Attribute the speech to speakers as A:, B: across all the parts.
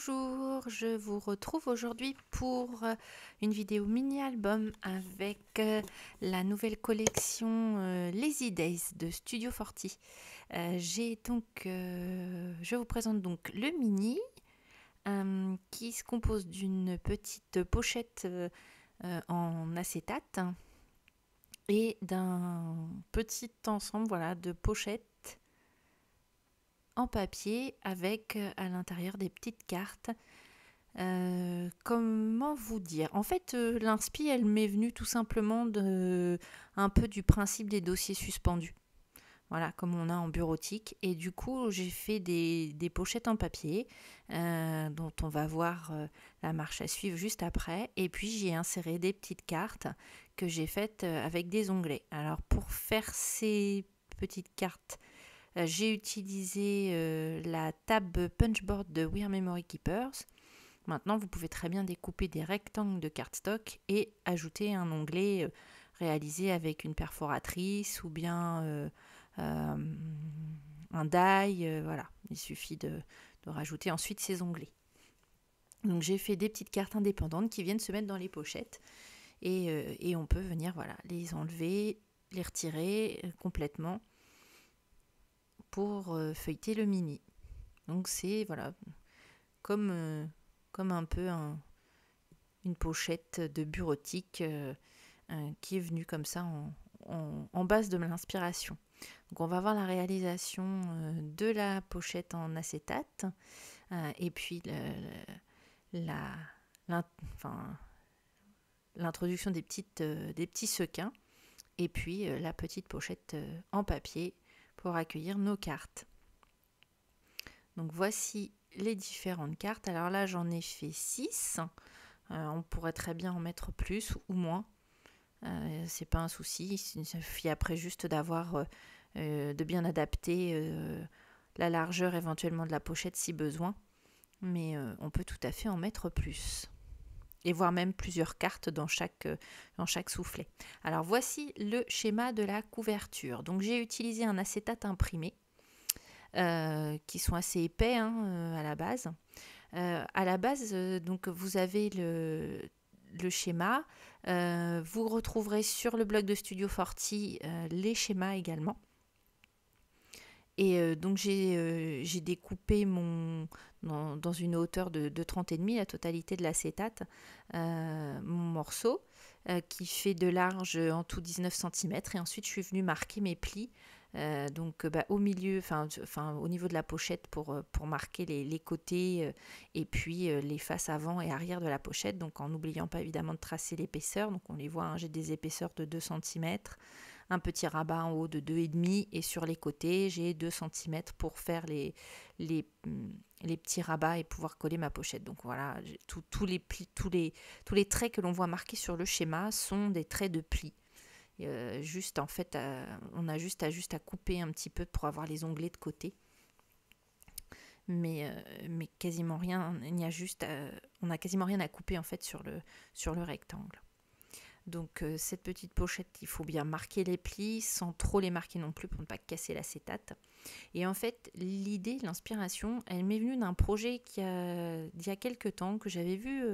A: Bonjour, je vous retrouve aujourd'hui pour une vidéo mini-album avec la nouvelle collection Lazy Days de Studio 40. Je vous présente donc le mini qui se compose d'une petite pochette en acétate et d'un petit ensemble de pochettes en papier avec à l'intérieur des petites cartes. Comment vous dire? En fait, l'inspi, elle m'est venue tout simplement un peu du principe des dossiers suspendus. Voilà, comme on a en bureautique. Et du coup, j'ai fait des pochettes en papier dont on va voir la marche à suivre juste après. Et puis, j'ai inséré des petites cartes que j'ai faites avec des onglets. Alors, pour faire ces petites cartes, j'ai utilisé la table punchboard de We're Memory Keepers. Maintenant, vous pouvez très bien découper des rectangles de cardstock et ajouter un onglet réalisé avec une perforatrice ou bien un die. Voilà, il suffit de rajouter ensuite ces onglets. Donc j'ai fait des petites cartes indépendantes qui viennent se mettre dans les pochettes et on peut venir les enlever, les retirer complètement pour feuilleter le mini. Donc c'est comme un peu une pochette de bureautique qui est venue comme ça en base de l'inspiration. Donc on va voir la réalisation de la pochette en acétate et puis l'introduction des petits sequins et puis la petite pochette en papier pour accueillir nos cartes. Donc voici les différentes cartes. Alors là, j'en ai fait 6. On pourrait très bien en mettre plus ou moins. C'est pas un souci. Il suffit après juste de bien adapter la largeur éventuellement de la pochette si besoin. Mais on peut tout à fait en mettre plus. Et voire même plusieurs cartes dans chaque soufflet. Alors voici le schéma de la couverture. Donc j'ai utilisé un acétate imprimé. Qui sont assez épais à la base. Donc vous avez le schéma. Vous retrouverez sur le blog de Studio 40 les schémas également. Et donc j'ai découpé dans une hauteur de 30,5 la totalité de l'acétate, mon morceau qui fait de large en tout 19 cm. Et ensuite je suis venue marquer mes plis. Au milieu, au niveau de la pochette pour marquer les côtés et puis les faces avant et arrière de la pochette, donc en n'oubliant pas évidemment de tracer l'épaisseur. Donc on les voit, j'ai des épaisseurs de 2 cm, un petit rabat en haut de 2,5 et sur les côtés j'ai 2 cm pour faire les petits rabats et pouvoir coller ma pochette. Donc voilà, tous les plis, tous les traits que l'on voit marqués sur le schéma sont des traits de plis. On a juste à couper un petit peu pour avoir les onglets de côté, mais quasiment rien. On a quasiment rien à couper en fait sur le rectangle. Donc cette petite pochette, il faut bien marquer les plis sans trop les marquer non plus pour ne pas casser l'acétate. Et en fait, l'idée, l'inspiration, elle m'est venue d'un projet d'il y a quelques temps que j'avais vu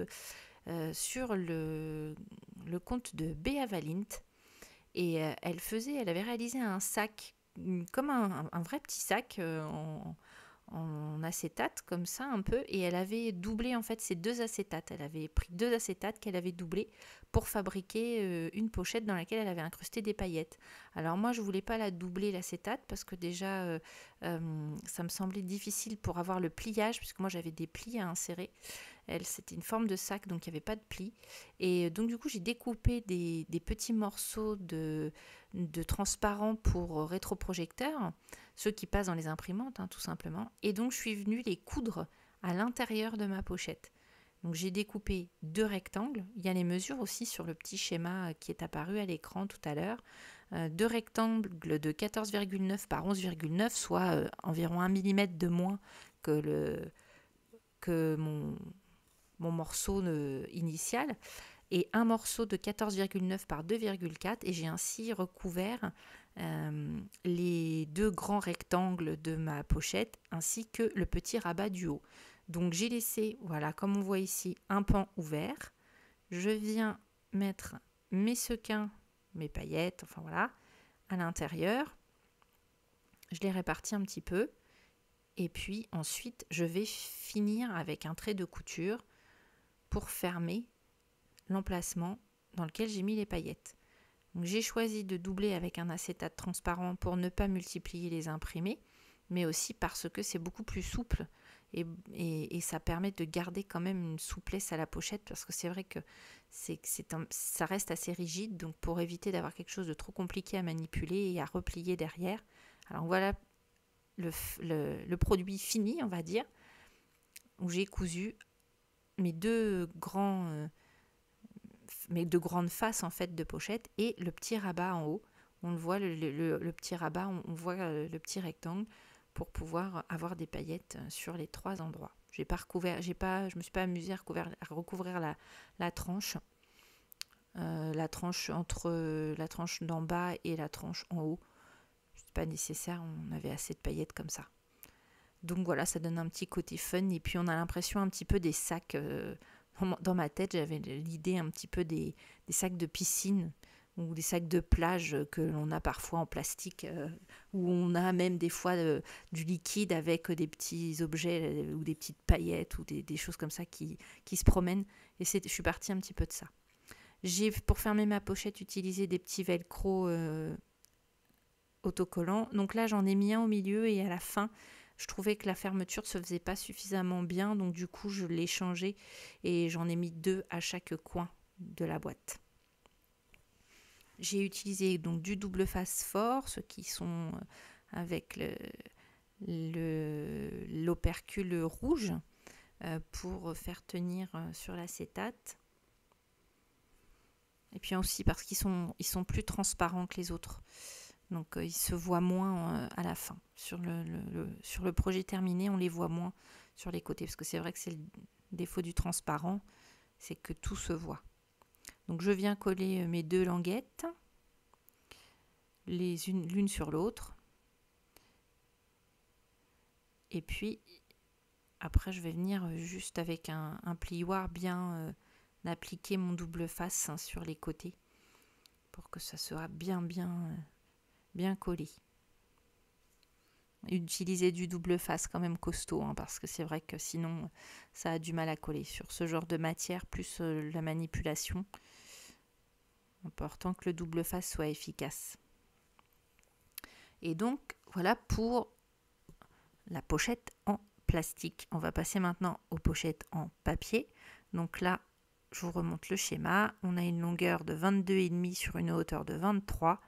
A: sur le compte de Béa Valint. Et elle avait réalisé un sac, comme un vrai petit sac en acétate, comme ça un peu. Et elle avait doublé en fait ces 2 acétates. Elle avait pris 2 acétates qu'elle avait doublés pour fabriquer une pochette dans laquelle elle avait incrusté des paillettes. Alors moi, je voulais pas la doubler l'acétate parce que déjà, ça me semblait difficile pour avoir le pliage, puisque moi j'avais des plis à insérer. C'était une forme de sac, donc il n'y avait pas de plis. Et donc du coup, j'ai découpé des petits morceaux de transparent pour rétroprojecteur, ceux qui passent dans les imprimantes, tout simplement. Et donc, je suis venue les coudre à l'intérieur de ma pochette. Donc, j'ai découpé 2 rectangles. Il y a les mesures aussi sur le petit schéma qui est apparu à l'écran tout à l'heure. 2 rectangles de 14,9 par 11,9, soit environ 1 mm de moins que mon morceau initial, et un morceau de 14,9 par 2,4, et j'ai ainsi recouvert les 2 grands rectangles de ma pochette ainsi que le petit rabat du haut. Donc j'ai laissé, voilà, comme on voit ici, un pan ouvert. Je viens mettre mes sequins, mes paillettes, enfin voilà, à l'intérieur. Je les répartis un petit peu. Et puis ensuite, je vais finir avec un trait de couture pour fermer l'emplacement dans lequel j'ai mis les paillettes. Donc, j'ai choisi de doubler avec un acétate transparent pour ne pas multiplier les imprimés, mais aussi parce que c'est beaucoup plus souple et ça permet de garder quand même une souplesse à la pochette, parce que c'est vrai que ça reste assez rigide, donc pour éviter d'avoir quelque chose de trop compliqué à manipuler et à replier derrière. Alors voilà le produit fini, on va dire, où j'ai cousu mes deux grandes faces en fait de pochette et le petit rabat en haut. On le voit, le petit rabat, on voit le petit rectangle pour pouvoir avoir des paillettes sur les 3 endroits. Je me suis pas amusée à recouvrir la tranche. La tranche entre la tranche d'en bas et la tranche en haut. C'est pas nécessaire, on avait assez de paillettes comme ça. Donc voilà, ça donne un petit côté fun et puis on a l'impression un petit peu des sacs. Dans ma tête, j'avais l'idée un petit peu des sacs de piscine ou des sacs de plage que l'on a parfois en plastique, où on a même des fois du liquide avec des petits objets ou des petites paillettes ou des choses comme ça qui se promènent. Et je suis partie un petit peu de ça. J'ai, pour fermer ma pochette, utilisé des petits velcro autocollants. Donc là, j'en ai mis un au milieu et à la fin, je trouvais que la fermeture ne se faisait pas suffisamment bien. Donc du coup, je l'ai changé et j'en ai mis 2 à chaque coin de la boîte. J'ai utilisé donc du double face fort, ceux qui sont avec l'opercule rouge pour faire tenir sur l'acétate. Et puis aussi parce qu'ils sont plus transparents que les autres. Donc ils se voient moins à la fin. Sur le projet terminé, on les voit moins sur les côtés. Parce que c'est vrai que c'est le défaut du transparent, c'est que tout se voit. Donc je viens coller mes 2 languettes, l'une sur l'autre. Et puis après je vais venir juste avec un plioir bien appliquer mon double face sur les côtés pour que ça soit bien collé. Utiliser du double face quand même costaud, parce que c'est vrai que sinon ça a du mal à coller sur ce genre de matière, plus la manipulation. Important que le double face soit efficace. Et donc voilà pour la pochette en plastique. On va passer maintenant aux pochettes en papier. Donc là, je vous remonte le schéma. On a une longueur de 22,5 sur une hauteur de 23.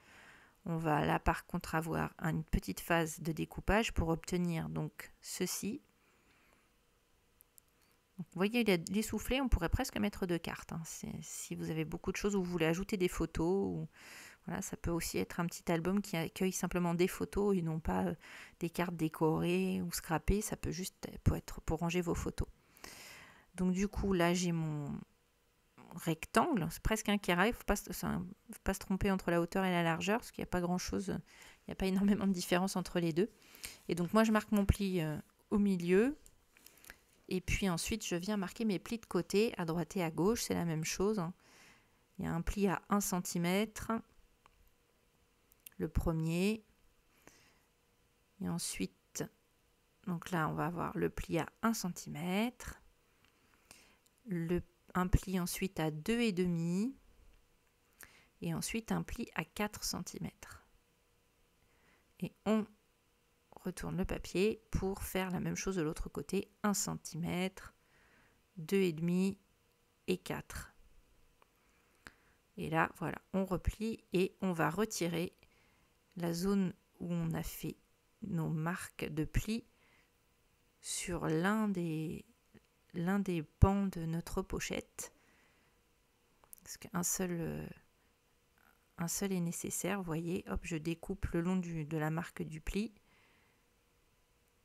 A: On va là par contre avoir une petite phase de découpage pour obtenir donc ceci. Donc, vous voyez les soufflets, on pourrait presque mettre 2 cartes. Si vous avez beaucoup de choses ou vous voulez ajouter des photos, voilà, ça peut aussi être un petit album qui accueille simplement des photos et non pas des cartes décorées ou scrappées. Ça peut juste être pour ranger vos photos. Donc du coup là j'ai mon rectangle, c'est presque un carré, il ne faut pas se tromper entre la hauteur et la largeur, parce qu'il n'y a pas grand chose, il n'y a pas énormément de différence entre les deux. Et donc moi je marque mon pli au milieu, et puis ensuite je viens marquer mes plis de côté, à droite et à gauche, c'est la même chose. Il y a un pli à 1 cm, le premier, et ensuite, donc là on va avoir le pli à 1 cm, un pli ensuite à 2,5 et ensuite un pli à 4 cm. Et on retourne le papier pour faire la même chose de l'autre côté, 1 cm, 2,5 et 4. Et là, voilà, on replie et on va retirer la zone où on a fait nos marques de plis sur l'un des pans de notre pochette, parce qu'un seul est nécessaire. Vous voyez, hop, je découpe le long de la marque du pli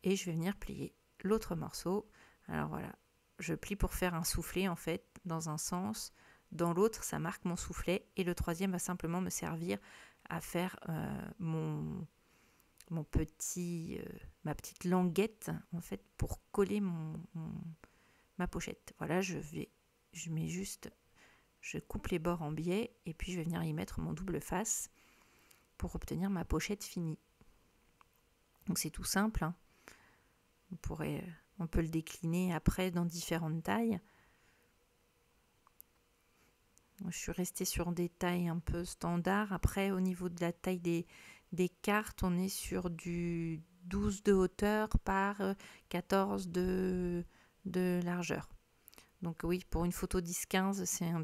A: et je vais venir plier l'autre morceau. Alors voilà, je plie pour faire un soufflet en fait dans un sens, dans l'autre ça marque mon soufflet et le troisième va simplement me servir à faire mon ma petite languette en fait pour coller ma pochette. Voilà, je coupe les bords en biais et puis je vais venir y mettre mon double face pour obtenir ma pochette finie. Donc c'est tout simple, hein. On peut le décliner après dans différentes tailles. Je suis restée sur des tailles un peu standards. Après, au niveau de la taille des cartes, on est sur du 12 de hauteur par 14 de largeur. Donc oui, pour une photo 10-15, c'est un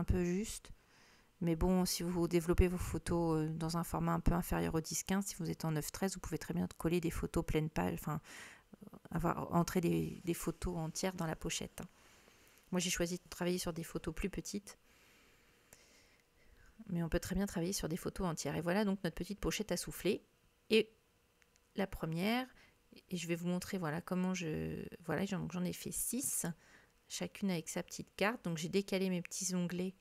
A: peu juste. Mais bon, si vous développez vos photos dans un format un peu inférieur au 10-15, si vous êtes en 9-13, vous pouvez très bien coller des photos pleines pages, entrer des photos entières dans la pochette. Moi, j'ai choisi de travailler sur des photos plus petites. Mais on peut très bien travailler sur des photos entières. Et voilà donc notre petite pochette à souffler. Et la première, et je vais vous montrer comment j'en ai fait 6, chacune avec sa petite carte. Donc j'ai décalé mes petits onglets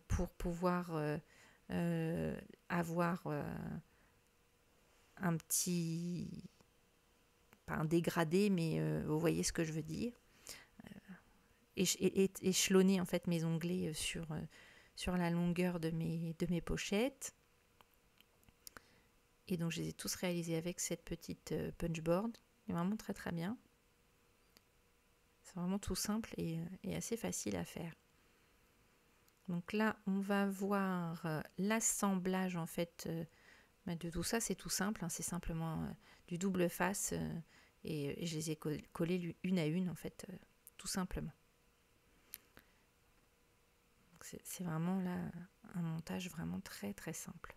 A: pour pouvoir avoir un petit, pas un dégradé, mais vous voyez ce que je veux dire. Échelonner en fait mes onglets sur la longueur de mes pochettes. Et donc je les ai tous réalisés avec cette petite punchboard. C'est vraiment très très bien. C'est vraiment tout simple et assez facile à faire. Donc là, on va voir l'assemblage en fait de tout ça. C'est tout simple, hein, c'est simplement du double face et je les ai collés une à une en fait, tout simplement. C'est vraiment là un montage vraiment très très simple.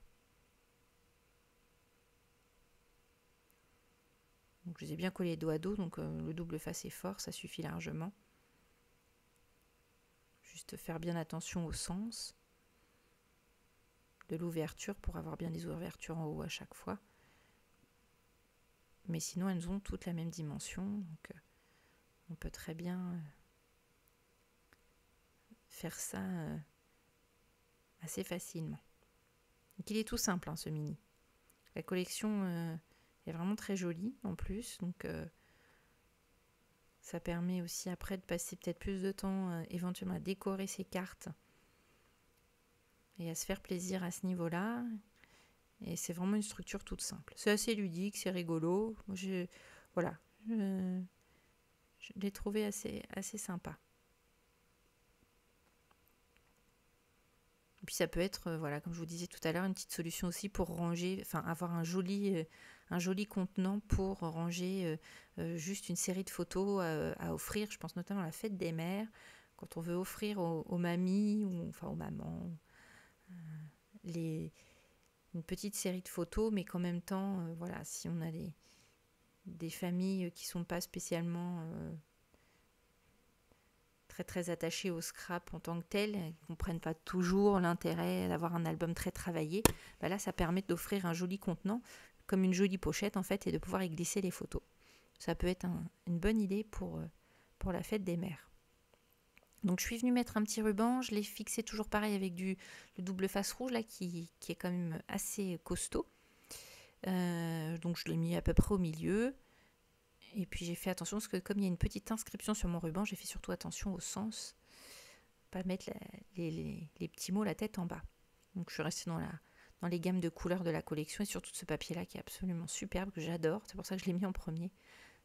A: Donc je les ai bien collés dos à dos, donc le double face est fort, ça suffit largement. Juste faire bien attention au sens de l'ouverture pour avoir bien les ouvertures en haut à chaque fois. Mais sinon elles ont toutes la même dimension, donc on peut très bien faire ça assez facilement. Donc il est tout simple, hein, ce mini. La collection est vraiment très jolie en plus, donc ça permet aussi après de passer peut-être plus de temps éventuellement à décorer ses cartes et à se faire plaisir à ce niveau-là. Et c'est vraiment une structure toute simple. C'est assez ludique, c'est rigolo. Moi, je l'ai trouvé assez sympa. Et puis ça peut être, comme je vous disais tout à l'heure, une petite solution aussi pour ranger, avoir un joli contenant pour ranger juste une série de photos à offrir. Je pense notamment à la fête des mères, quand on veut offrir aux mamies ou aux mamans une petite série de photos, mais qu'en même temps, si on a des familles qui ne sont pas spécialement très très attachées au scrap en tant que tel, qui ne comprennent pas toujours l'intérêt d'avoir un album très travaillé, là ça permet d'offrir un joli contenant, comme une jolie pochette en fait, et de pouvoir y glisser les photos. Ça peut être une bonne idée pour la fête des mères. Donc je suis venue mettre un petit ruban, je l'ai fixé toujours pareil avec le double face rouge là qui est quand même assez costaud. Donc je l'ai mis à peu près au milieu. Et puis j'ai fait attention parce que comme il y a une petite inscription sur mon ruban, j'ai fait surtout attention au sens. Pas mettre les petits mots la tête en bas. Donc je suis restée dans les gammes de couleurs de la collection et surtout de ce papier là qui est absolument superbe, que j'adore. C'est pour ça que je l'ai mis en premier.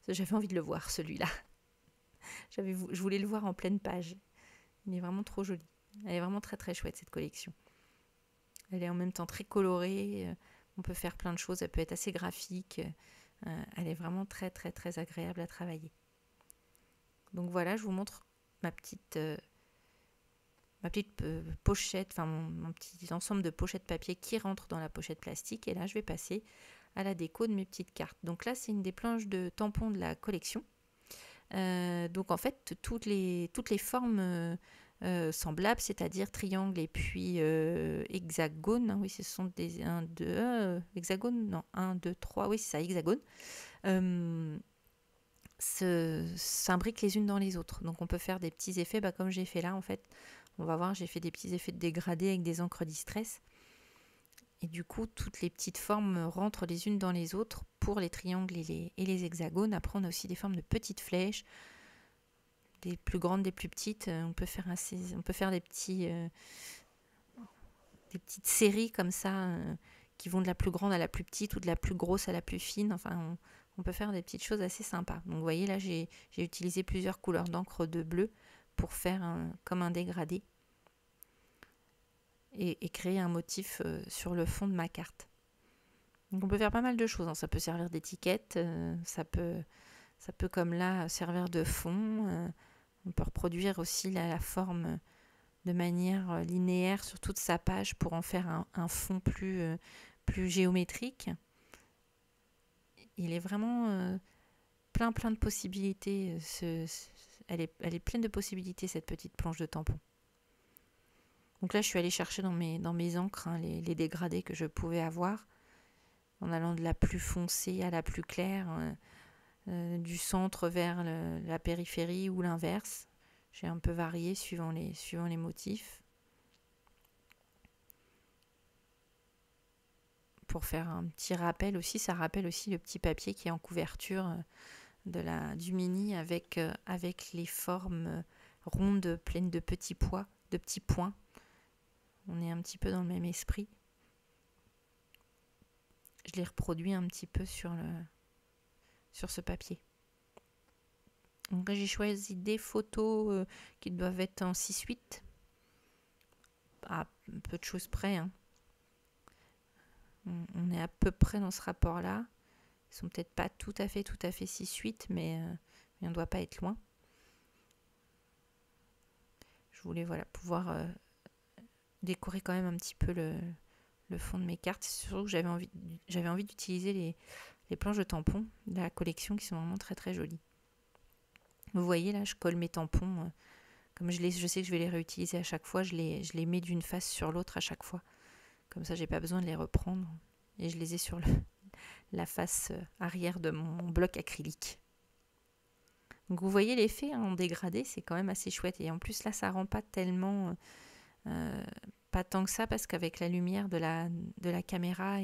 A: J'avais envie de le voir celui-là. Je voulais le voir en pleine page. Il est vraiment trop joli. Elle est vraiment très très chouette cette collection. Elle est en même temps très colorée. On peut faire plein de choses. Elle peut être assez graphique. Elle est vraiment très très très agréable à travailler. Donc voilà, je vous montre ma petite pochette, mon petit ensemble de pochettes papier qui rentre dans la pochette plastique. Et là, je vais passer à la déco de mes petites cartes. Donc là, c'est une des planches de tampons de la collection. Donc en fait toutes les formes semblables, c'est-à-dire triangle et puis hexagone, hein, oui ce sont des 1, 2, hexagone, non 1, 2, 3, oui c'est ça, hexagone, s'imbriquent les unes dans les autres. Donc on peut faire des petits effets, comme j'ai fait là en fait. On va voir, j'ai fait des petits effets de dégradé avec des encres distress. Et du coup, toutes les petites formes rentrent les unes dans les autres pour les triangles et les hexagones. Après, on a aussi des formes de petites flèches, des plus grandes, des plus petites. On peut faire des petites séries comme ça qui vont de la plus grande à la plus petite ou de la plus grosse à la plus fine. Enfin, on peut faire des petites choses assez sympas. Donc, vous voyez, là, j'ai utilisé plusieurs couleurs d'encre de bleu pour faire comme un dégradé et créer un motif sur le fond de ma carte. Donc, on peut faire pas mal de choses. Ça peut servir d'étiquette, ça peut comme là servir de fond. On peut reproduire aussi la forme de manière linéaire sur toute sa page pour en faire un fond plus géométrique. Il est vraiment plein de possibilités. Elle est pleine de possibilités, cette petite planche de tampon. Donc là, je suis allée chercher dans mes encres les dégradés que je pouvais avoir, en allant de la plus foncée à la plus claire, du centre vers la périphérie ou l'inverse. J'ai un peu varié suivant les motifs. Pour faire un petit rappel aussi, ça rappelle aussi le petit papier qui est en couverture du mini avec les formes rondes pleines de petits pois, de petits points. On est un petit peu dans le même esprit. Je l'ai reproduit un petit peu sur ce papier. Donc j'ai choisi des photos qui doivent être en 6-8, à peu de choses près. Hein. On est à peu près dans ce rapport-là. Ils sont peut-être pas tout à fait 6-8, mais on ne doit pas être loin. Je voulais pouvoir décorer quand même un petit peu le fond de mes cartes. Surtout que j'avais envie d'utiliser les planches de tampons de la collection qui sont vraiment très jolies. Vous voyez là, je colle mes tampons. Comme je sais que je vais les réutiliser à chaque fois, je les mets d'une face sur l'autre à chaque fois. Comme ça, j'ai pas besoin de les reprendre. Et je les ai sur la face arrière de mon bloc acrylique. Donc vous voyez l'effet en dégradé, c'est quand même assez chouette. Et en plus là, ça rend pas tellement... pas tant que ça, parce qu'avec la lumière de la caméra,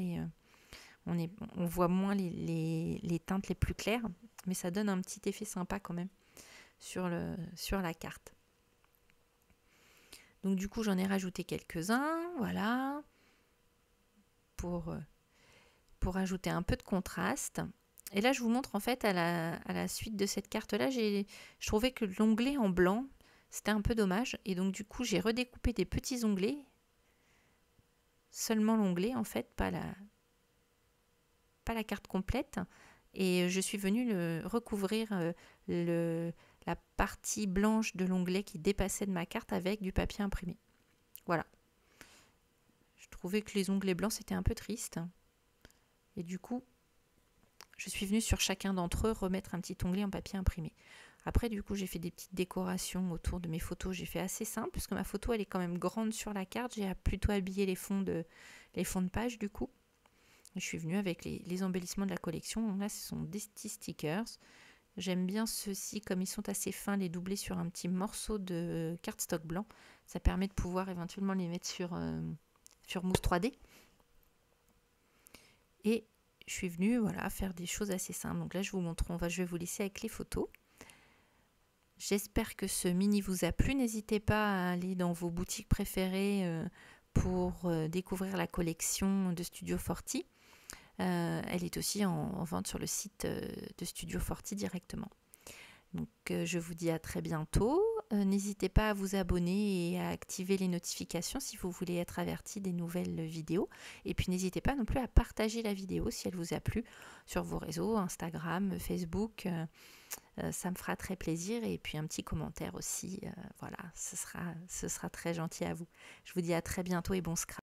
A: on voit moins les teintes les plus claires. Mais ça donne un petit effet sympa quand même sur la carte. Donc du coup, j'en ai rajouté quelques-uns, voilà, pour ajouter un peu de contraste. Et là, je vous montre en fait à la suite de cette carte-là, je trouvais que l'onglet en blanc, c'était un peu dommage. Et donc du coup, j'ai redécoupé des petits onglets, seulement l'onglet en fait, pas la carte complète. Et je suis venue recouvrir la partie blanche de l'onglet qui dépassait de ma carte avec du papier imprimé. Voilà. Je trouvais que les onglets blancs, c'était un peu triste. Et du coup, je suis venue sur chacun d'entre eux remettre un petit onglet en papier imprimé. Après, du coup, j'ai fait des petites décorations autour de mes photos. J'ai fait assez simple, puisque ma photo, elle est quand même grande sur la carte. J'ai plutôt habillé les fonds de page, du coup. Je suis venue avec les embellissements de la collection. Donc là, ce sont des petits stickers. J'aime bien ceux-ci, comme ils sont assez fins, les doubler sur un petit morceau de cardstock blanc. Ça permet de pouvoir éventuellement les mettre sur mousse 3D. Et je suis venue faire des choses assez simples. Donc là, je vous montre, je vais vous laisser avec les photos. J'espère que ce mini vous a plu. N'hésitez pas à aller dans vos boutiques préférées pour découvrir la collection de Studio Forti. Elle est aussi en vente sur le site de Studio Forti directement. Donc je vous dis à très bientôt. N'hésitez pas à vous abonner et à activer les notifications si vous voulez être averti des nouvelles vidéos. Et puis n'hésitez pas non plus à partager la vidéo si elle vous a plu sur vos réseaux, Instagram, Facebook. Ça me fera très plaisir. Et puis un petit commentaire aussi. Voilà, ce sera très gentil à vous. Je vous dis à très bientôt et bon scrap.